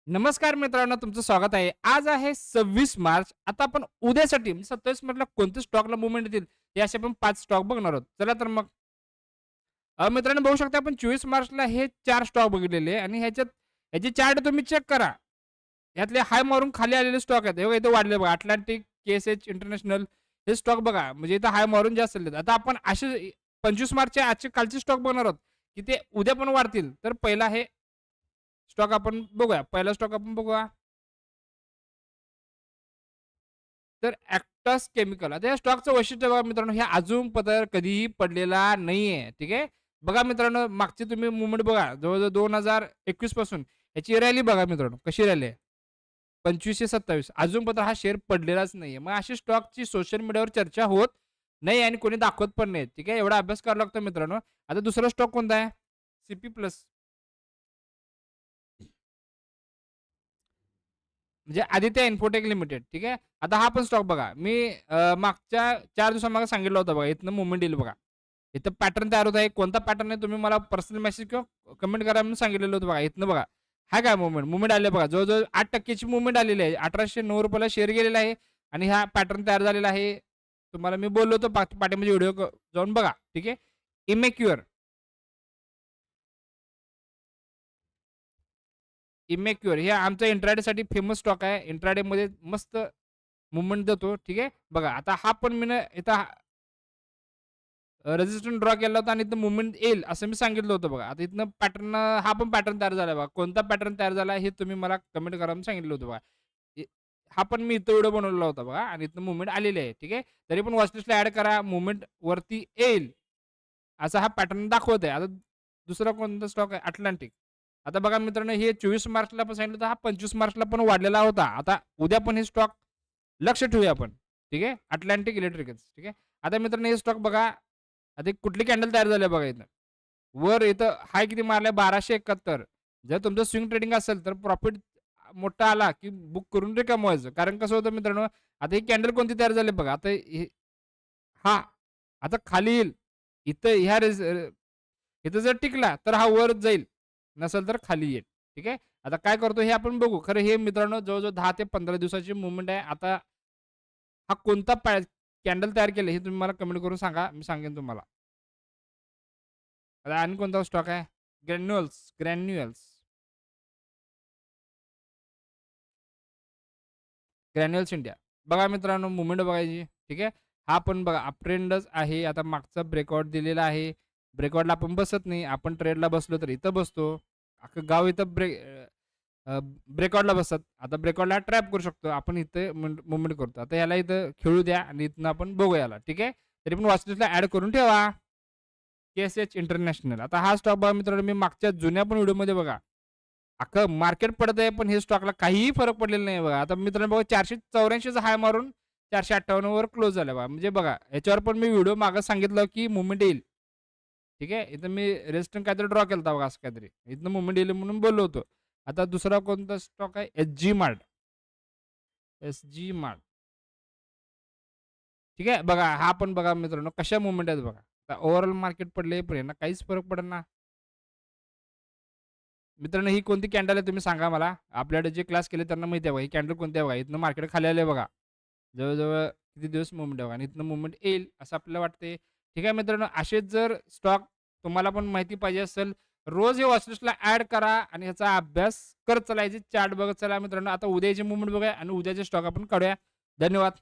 नमस्कार मित्रांनो, तुमचं स्वागत आहे. आज आहे 26 मार्च. आता आपण उद्यासाठी म्हणजे 27 मार्चला कोणत्या स्टॉकला मूव्हमेंट येतील, हे असे आपण 5 स्टॉक बघणार आहोत. चला तर मग मित्रांनो बघू शकता आपण 24 मार्चला हे 4 स्टॉक बघितलेले आणि ह्याचे चार्ट तुम्ही चेक करा. यातले हाय मारून खाली आलेले स्टॉक आहेत. हे बघा इथे वाढले बघा. अटलांटिक, केएसएच इंटरनॅशनल हे स्टॉक बघा. म्हणजे इथं हाय मारून जास्त आलेत. आता आपण असे 25 मार्चचे आजचे कालचे स्टॉक बघणार आहोत, की ते उद्या पण वाढतील. तर पहिला हे स्टॉक आपण बघूया. पहिला स्टॉक आपण बघूया. तर ॲक्टस केमिकल. आता या स्टॉकचं वैशिष्ट्य बघा मित्रांनो, हे अजून पदर कधीही पडलेला नाहीये. ठीक आहे. बघा मित्रांनो, मागची तुम्ही मूव्हमेंट बघा. जवळ-जवळ 2021 पासून याची रॅली बघा मित्रांनो, कशी रॅली आहे. 2527 अजून पत्र हा शेअर पडलेलाच नाहीये. मग अशी स्टॉकची सोशल मीडियावर चर्चा होत नाही आणि कोणी दाखवत पण नाही. ठीक आहे. एवढा अभ्यास करावा लागतो मित्रांनो. आता दुसरा स्टॉक कोणता आहे? CP plus. म्हणजे आदित्य इन्फोटेक लिमिटेड. ठीक आहे. आता हा पण स्टॉक बघा. मी मागच्या 4 दिवसामागे सांगितलं होतं बघा. इथनं मूव्हमेंट येईल बघा. इथं पॅटर्न तयार होत आहे. कोणता पॅटर्न आहे तुम्ही मला पर्सनल मेसेज किंवा कमेंट करा म्हणून सांगितलेलं होतं बघा. इथनं बघा. हा काय मूव्हमेंट? मूव्हमेंट आले बघा. जवळ-जवळ 8% ची मूव्हमेंट आलेली आहे. ₹1809 ला शेअर गेलेला आहे आणि हा पॅटर्न तयार झालेला आहे. तुम्हाला मी बोललो होतो पाठीमागे व्हिडिओ जाऊन बघा. ठीक आहे. इमॅक्युअर. इमॅक्युअर हे आमच्या इंट्राडेसाठी फेमस स्टॉक आहे. इंट्राडेमध्ये मस्त मूव्हमेंट देतो. ठीक आहे. बघा आता हा पण मी ना इथं रेझिस्टन्स ड्रॉ केला होता आणि इथं मूव्हमेंट येईल असं मी सांगितलं होतं बघा. आता इथनं पॅटर्न हा पण पॅटर्न तयार झाला बघा. कोणता पॅटर्न तयार झाला हे तुम्ही मला कमेंट करा म्हणून सांगितलं होतं बघा. इ हा पण मी इथं व्हिडिओ बनवलेला होता बघा आणि इथनं मूव्हमेंट आलेली आहे. ठीक आहे. तरी पण वॉच लिस्टला ॲड करा. मूव्हमेंट वरती येईल असा हा पॅटर्न दाखवत आहे. आता दुसरा कोणता स्टॉक आहे? अटलांटिक. आता बघा मित्रांनो, हे 24 मार्चला पण सांगितलं होतं, हा 25 मार्चला पण वाढलेला होता. आता उद्या पण हे स्टॉक लक्ष ठेवूया आपण. ठीक आहे. Atlantic electricals. ठीक आहे. आता मित्रांनो हे स्टॉक बघा. आता एक कुठली कॅन्डल तयार झाली बघा इथं. वर इथं हाय किती मारलाय 1271. जर तुमचं स्विंग ट्रेडिंग असेल तर प्रॉफिट मोठा आला की बुक करून रिकामं व्हायचं. कारण कसं होतं मित्रांनो, आता ही कॅन्डल कोणती तयार झाली बघा. आता हे हां, आता खाली येईल. इथं इथं जर टिकला तर हा वर जाईल. नसेल तर खाली येईल. ठीक आहे. आता काय करतो हे आपण बघू. खरं हे मित्रांनो जवळ-जवळ 10 ते 15 दिवसाची मूव्हमेंट आहे. आता हा कोणता कॅन्डल तयार केलं हे तुम्ही मला कमेंट करून सांगा. मी सांगेन तुम्हाला. आता आणि कोणता स्टॉक आहे? ग्रॅन्युअल्स. Granules India. बघा मित्रांनो मूव्हमेंट बघायची. ठीक आहे. हा पण बघा अपट्रेंडच आहे. आता मागचा ब्रेकआउट दिलेला आहे. ब्रेकआउटला आपण बसत नाही. आपण ट्रेडला बसलो तर इथं बसतो. अख्खं गाव इथं ब्रेकआउटला बसतात. आता ब्रेकआउटला ट्रॅप करू शकतो. आपण इथे मूव्हमेंट करतो. आता याला इथं खेळू द्या आणि इथनं आपण बघू याला. ठीक आहे. तरी पण वॉच लिस्टला ॲड करून ठेवा. केएसएच इंटरनॅशनल. आता हा स्टॉक बघा मित्रांनो, मी मागच्या जुन्या पण व्हिडिओमध्ये बघा. अख्खं मार्केट पडत आहे, पण हे स्टॉकला काहीही फरक पडलेला नाही बघा. आता मित्रांनो बघा 484 चा हाय मारून 458 वर क्लोज झाला बघा. म्हणजे बघा याच्यावर पण मी व्हिडिओ मागे सांगितलं, की मूव्हमेंट येईल. ठीक आहे. इथं मी रेजिस्टन्स काहीतरी ड्रॉ केला होता बघा असं काहीतरी. इथनं मूव्हमेंट येईल म्हणून बोललो होतो. आता दुसरा कोणता स्टॉक आहे? SG mart. SG mart. ठीक आहे. बघा हा पण बघा मित्रांनो कशा मूव्हमेंट आहेत बघा. आता ओव्हरऑल मार्केट पडले, पण यांना काहीच फरक पडेना. मित्रांनो ही कोणती कॅन्डल आहे तुम्ही सांगा मला. आपल्याकडे जे क्लास केले त्यांना माहिती आहे बघा. ही कॅन्डल कोणती आहे बघा. इथनं मार्केट खाली आलंय बघा. जवळ-जवळ किती दिवस मूव्हमेंट आहे बघा आणि इथनं मूव्हमेंट येईल असं आपल्याला वाटते. ठीक आहे मित्रांनो, असेच जर स्टॉक तुम्हाला पण माहिती पाहिजे असेल, रोज हे वॉच लिस्टला ॲड करा आणि ह्याचा अभ्यास करत चला. चार्ट बघत चला मित्रांनो. आता उद्याची मूव्हमेंट बघूया आणि उद्याचे स्टॉक आपण काढूया. धन्यवाद.